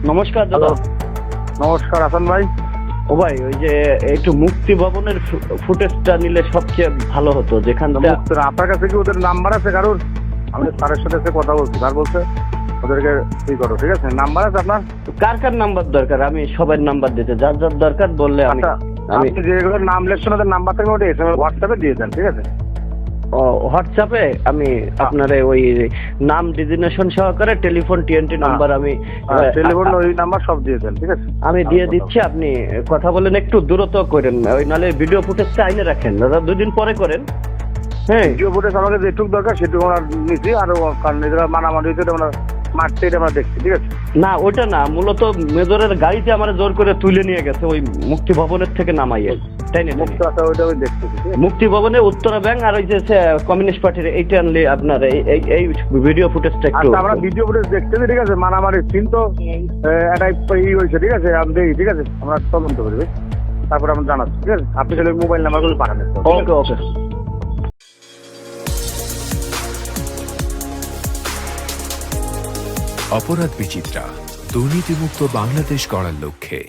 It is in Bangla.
নমস্কার দাদা। নমস্কার হাসান ভাই। ও ভাই, ওই যে একটু মুক্তি ভবনের ফুটেজটা নিলে সবচেয়ে ভালো হতো, যেখান থেকে আপনার কাছে কি ওদের নাম্বার আছে কারোর? আমি স্যারের সাথে কথা বলছি, স্যার বলছে ওদেরকে ই করো, ঠিক আছে? নাম্বার আছে আপনার? কার কার নাম্বার দরকার? আমি সবার নাম্বার দিতে, যার যার দরকার বললে আমি আচ্ছা, আপনি যেগুলোর নাম লিখছেন ওদের নাম্বার থেকে ওটা এসএমএস হোয়াটসঅ্যাপে দিয়ে দেন, ঠিক আছে? হোয়াটসঅ্যাপে আমি আপনার ওই নাম ডিজিগনেশন সহকারে টেলিফোন টিএনটি নাম্বার আমি টেলিফোন ওই নাম্বার সব দিয়ে দেন, ঠিক আছে? আমি দিয়ে দিচ্ছি। আপনি কথা বলেন, একটু দূরত্ব করেন, ওই নালে ভিডিও ফুটেজটা আইনে রাখেন দাদা, 2 দিন পরে করেন। হ্যাঁ, ভিডিও ফুটেজ আমাকে যেটুকু দরকার সেটুকু আমরা নিচ্ছি, আর কারণ এরা মানামারি হয়েছে আমরা মারতে, এটা আমরা দেখছি, ঠিক আছে? না ওটা না, মূলত মেজরের গাড়িতে আমার জোর করে তুলে নিয়ে গেছে ওই মুক্তি ভবনের থেকে নামাইয়ে, তাই না? মুক্ত আছে ওইটা আমি দেখতেছি, ঠিক আছে? মুক্তি ভবনে উত্তরা ব্যাংক আর ওই যে কমিউনিস্ট পার্টির এইটা আনলে আপনার এই ভিডিও ফুটেজটা একটু। আচ্ছা, আমরা ভিডিও ফুটেজ দেখতেছি, ঠিক আছে? মারামারি সিন তো একটা ই হয়েছে, ঠিক আছে? আমি দেখি, ঠিক আছে? আমরা তদন্ত করি ভাই, তারপরে আমরা জানাচ্ছি, ঠিক আছে? আপনি তাহলে মোবাইল নাম্বারগুলো পাঠাবেন। ওকে ওকে। অপরাধ বিচিত্রা, দুর্নীতিমুক্ত বাংলাদেশ গড়ার লক্ষ্যে।